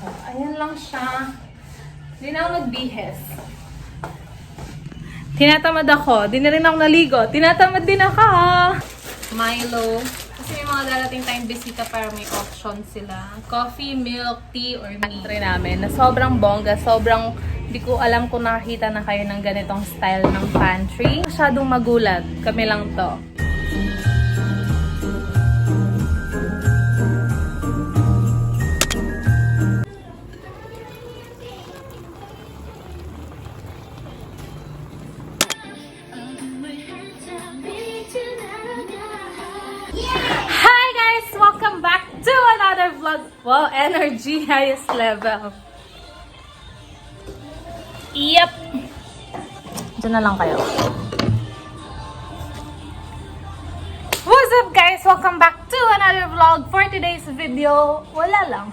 Ayan lang siya. Hindi na ako nagbihes. Tinatamad ako. Di na rin ako naligo. Tinatamad din ako. Milo. Kasi may mga darating tayong bisita para may option sila. Coffee, milk, tea, or pantry namin. Na sobrang bongga. Sobrang di ko alam kung nakakita na kayo ng ganitong style ng pantry. Masyadong magulat. Kami lang to. Hi guys! Welcome back to another vlog. Wow, energy highest level. Yep. Diyan na lang kayo. What's up guys? Welcome back to another vlog. For today's video, wala lang.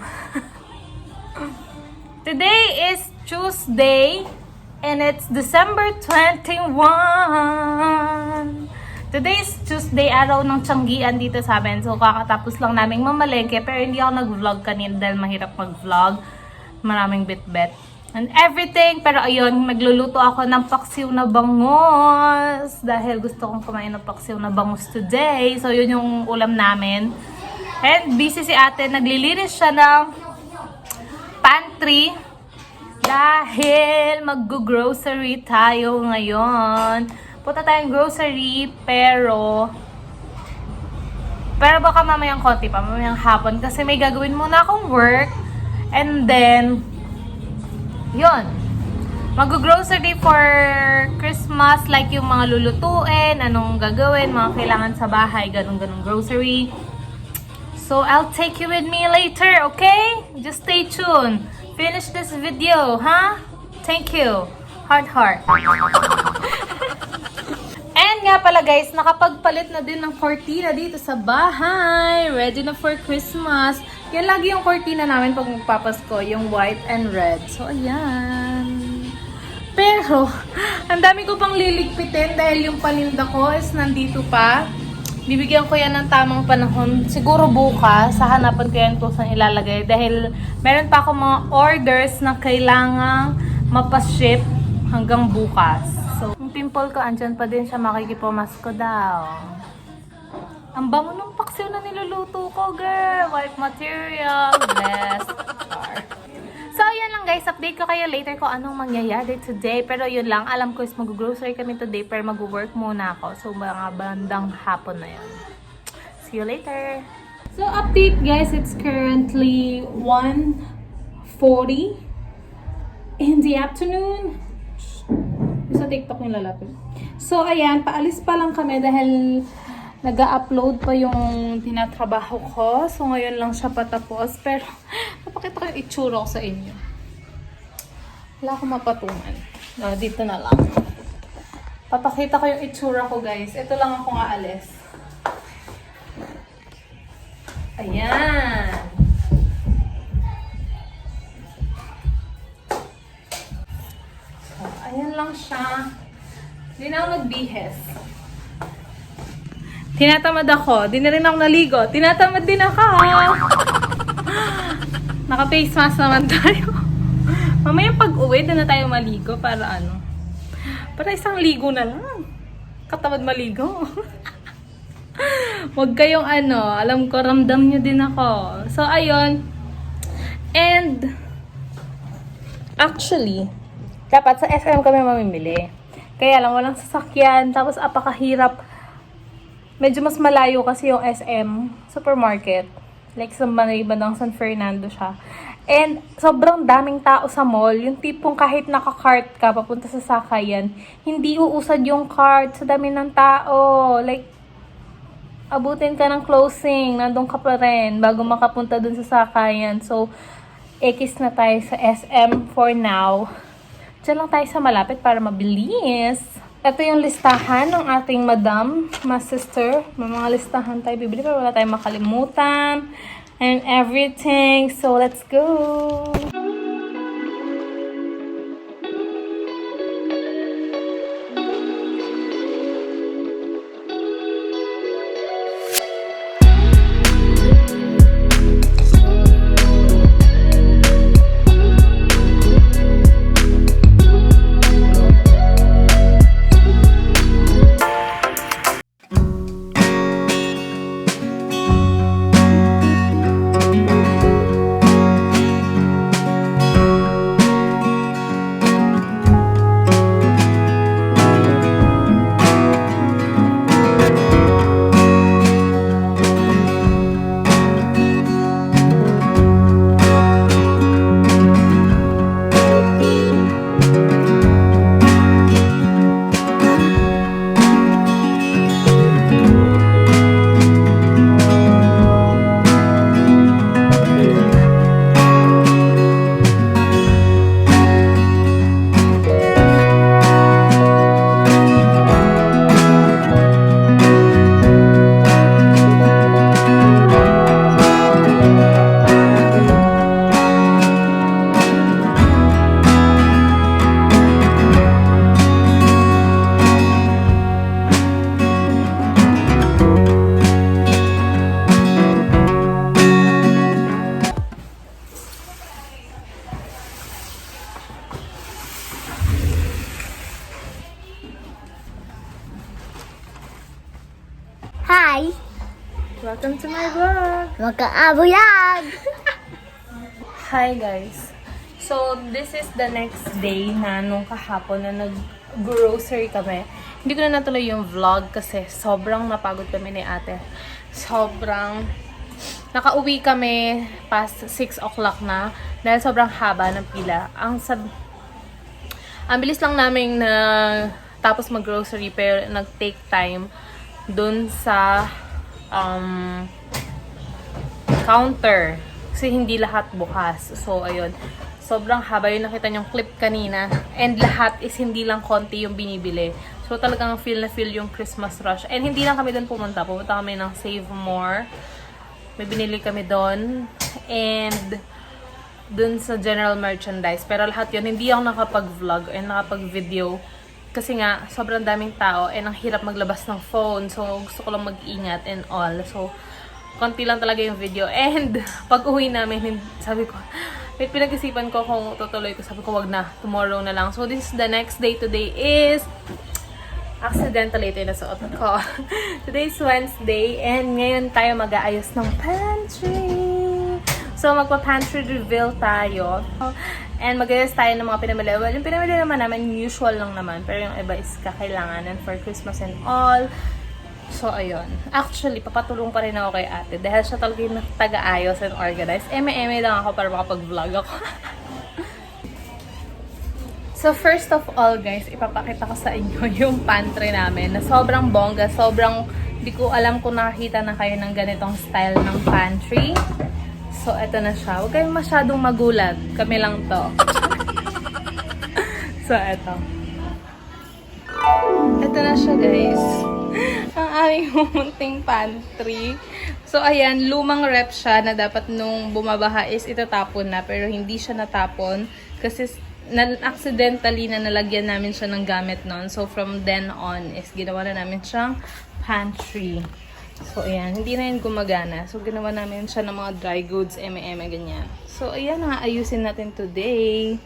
Today is Tuesday and it's December 21. Today is Tuesday, araw ng Tianggian dito sa amin. So, kakatapos lang naming mamalengke. Pero hindi ako nag-vlog kanina dahil mahirap mag-vlog. Maraming bit-bet. And everything. Pero ayun, magluluto ako ng paksiw na bangus. Dahil gusto kong kumain ng paksiw na bangus today. So, yun yung ulam namin. And busy si ate. Naglilinis siya ng pantry. Dahil mag-grocery tayo ngayon. Punta tayong grocery, pero baka mamayang konti pa, mamayang hapon. Kasi may gagawin muna akong work. And then, yun. Mag-grocery for Christmas, like yung mga lulutuin, anong gagawin, mga kailangan sa bahay, ganun-ganun grocery. So, I'll take you with me later, okay? Just stay tuned. Finish this video, huh? Thank you. Heart. And nga pala guys, nakapagpalit na din ng cortina dito sa bahay. Ready na for Christmas. Yan lagi yung cortina namin pag magpapasko, yung white and red. So, ayan. Pero, ang dami ko pang liligpitin dahil yung paninda ko is nandito pa. Bibigyan ko yan ng tamang panahon. Siguro bukas, hahanapan ko yan kung saan ilalagay. Dahil meron pa ako mga orders na kailangang mapaship hanggang bukas. So, yung pimple ko, andyan pa din siya, makikipumasko daw. Ang bango ng paksiw na niluluto ko, girl. White material. Bless. So, yun lang guys. Update ko kayo later kung anong mangyayari today. Pero yun lang. Alam ko is mag-grocery kami today. Pero mag-work muna ako. So, mga bandang hapon na yun. See you later. So, update guys. It's currently 1:40 in the afternoon. Sa TikTok yung lalapit. So, ayan, paalis pa lang kami dahil nag-upload pa yung tinatrabaho ko. So, ngayon lang siya patapos. Pero, napakita ko yung itsura ko sa inyo. Wala akong mapatungan. No, dito na lang. Papakita ko yung itsura ko, guys. Ito lang ako nga alis. Ayan. Ayan lang siya. Hindi na ako nagbihes. Tinatamad ako. Di na rin ako naligo. Tinatamad din ako. Naka-face mask naman tayo. Mamaya pag-uwi, doon na tayo maligo para ano. Para isang ligo na lang. Katamad maligo. Huwag kayong ano. Alam ko, ramdam nyo din ako. So, ayun. And, actually, dapat sa SM kami mamimili. Kaya lang, walang sasakyan. Tapos, apakahirap. Medyo mas malayo kasi yung SM supermarket. Like, sa bandang San Fernando siya. And, sobrang daming tao sa mall. Yung tipong kahit naka-cart ka, papunta sa sakayan, hindi uusad yung cart sa dami ng tao. Like, abutin ka ng closing. Nandun ka pa rin bago makapunta dun sa sakayan. So, ekis na tayo sa SM for now. Diyan lang tayo sa malapit para mabilis. Ito yung listahan ng ating madam, my sister. May mga listahan tayo bibili pero wala tayong makalimutan. And everything. So, let's go! Welcome to my vlog! Magkaabuyag! Hi guys! So, this is the next day na nung kahapon na nag-grocery kami. Hindi ko na natuloy yung vlog kasi sobrang napagod kami ni ate. Sobrang... Nakauwi kami past 6 o'clock na dahil sobrang haba ng pila. Ang bilis lang namin na tapos mag-grocery pero nag-take time dun sa counter. Kasi hindi lahat bukas. So, ayun. Sobrang haba yung nakita niyong clip kanina. And lahat is hindi lang konti yung binibili. So, talagang feel na feel yung Christmas rush. And hindi lang kami doon pumunta. Pumunta kami ng Save More. May binili kami doon. And doon sa general merchandise. Pero lahat yun, hindi ako nakapag-vlog and nakapag-video. Kasi nga, sobrang daming tao. And ang hirap maglabas ng phone. So, gusto ko lang mag-ingat and all. So, konti lang talaga yung video. And pag uwi namin, sabi ko, wait, pinag-isipan ko kung tutuloy ko. Sabi ko, wag na. Tomorrow na lang. So, this is the next day. Today is... Accidentally, ito yung nasuot ko. Today is Wednesday. And ngayon tayo mag-aayos ng pantry. So, magpa-pantry reveal tayo. And mag-ayos tayo ng mga pinamili. Well, yung pinamili naman namin, usual lang naman. Pero yung iba is kakailanganan for Christmas and all. So, ayun. Actually, papatulong pa rin ako kay ate. Dahil siya talaga yung taga-ayos and organize. Eme-eme lang ako para makapag-vlog ako. So, first of all, guys, ipapakita ko sa inyo yung pantry namin na sobrang bongga. Sobrang, di ko alam kung nakakita na kayo ng ganitong style ng pantry. So, eto na siya. Huwag kayong masyadong magulat. Kami lang to. So, eto. Eto na siya, guys. Ang aming munting pantry. So, ayan, lumang rep siya na dapat nung bumabaha is itatapon na. Pero hindi siya natapon kasi accidentally na nalagyan namin siya ng gamit noon. So, from then on is ginawa na namin siyang pantry. So, ayan, hindi na yun gumagana. So, ginawa namin siya ng mga dry goods, eme-eme, ganyan. So, ayan, ayusin natin today.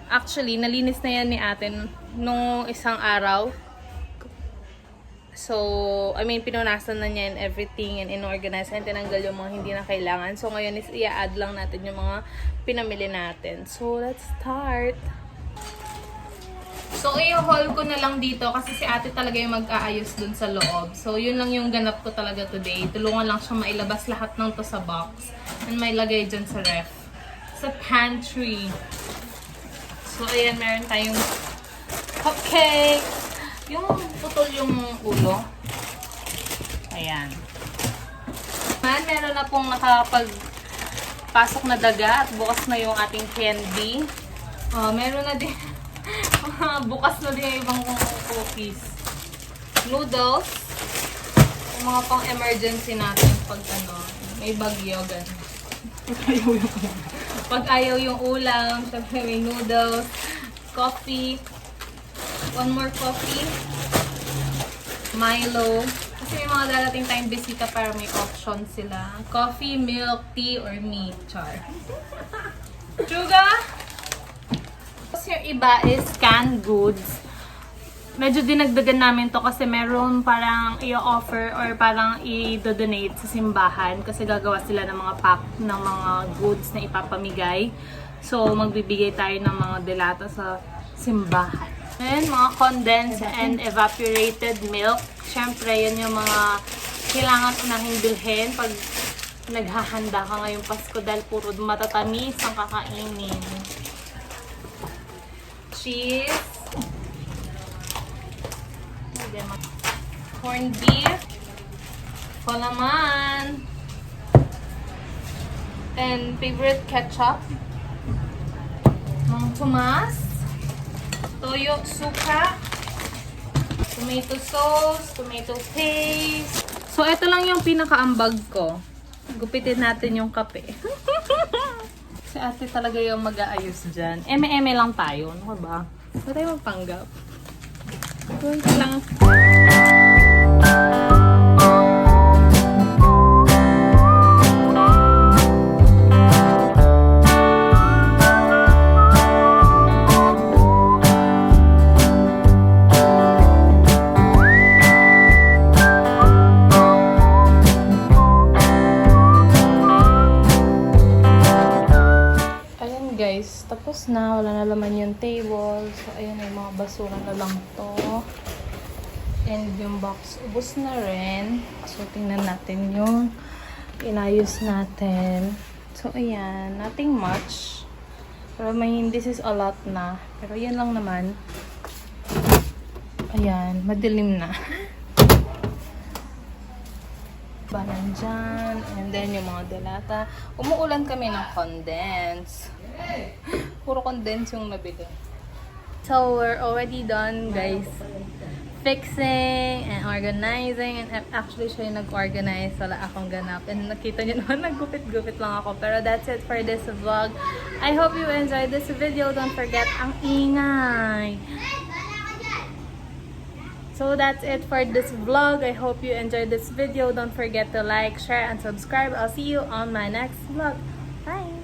Actually, nalinis na yan ni ate nung isang araw. So, I mean, pinunasan na niya and everything and inorganize and tinanggal yung mga hindi na kailangan. So, ngayon is i-add lang natin yung mga pinamili natin. So, let's start. So, i-haul ko na lang dito kasi si ate talaga yung mag-aayos dun sa loob. So, yun lang yung ganap ko talaga today. Tulungan lang siya mailabas lahat ng to sa box. And may lagay dyan sa ref. Sa pantry. So, ayan, meron tayong cupcake. Yung putol yung ulo. Ayan. Meron na pong nakapagpasok na daga at bukas na yung ating candy. Meron na din. Bukas na din yung ibang cookies. Noodles. Yung mga pang emergency natin pag may bagyo, ganun. Pag ayaw yung ulam, syempre may noodles, coffee. One more coffee. Milo. Kasi may mga darating tayong bisita para may option sila. Coffee, milk, tea, or meat. Char. Sugar. Tapos yung iba is canned goods. Medyo dinagdagan namin to kasi meron parang i-offer or parang i-donate sa simbahan. Kasi gagawa sila ng mga pack ng mga goods na ipapamigay. So, magbibigay tayo ng mga delata sa simbahan. And mga condensed and evaporated milk. Siyempre, yan yung mga kailangan unahing bilhin pag naghahanda ka ngayong Pasko dahil puro matatamis ang kakainin. Cheese. Corned beef. Palaman. And favorite ketchup. Mang Tomas. Toyo, suka, tomato sauce, tomato paste. So, ito lang yung pinakaambag ko. Gupitin natin yung kape. Si ate talaga yung mag-aayos dyan. Eme-eme lang tayo. Ano ba? Huwag tayo magpanggap. Kunti lang. guys, tapos na. Wala na laman yung table. So, ayan, yung mga basura na lang to. And yung box, ubos na rin. So, tingnan natin yung inayos natin. So, ayan. Nothing much. Pero this is a lot na. Pero yan lang naman. Ayan, madilim na. Banan dyan. And then, yung mga delata. Umuulan kami ng condense. Puro condense yung nabili. So, we're already done, guys. Fixing and organizing. And actually, siya yung nag-organize. Wala akong ganap. And nakita niyo naman, naggupit-gupit lang ako. Pero that's it for this vlog. I hope you enjoyed this video. Don't forget, ang ingay. So that's it for this vlog. I hope you enjoyed this video. Don't forget to like, share, and subscribe. I'll see you on my next vlog. Bye!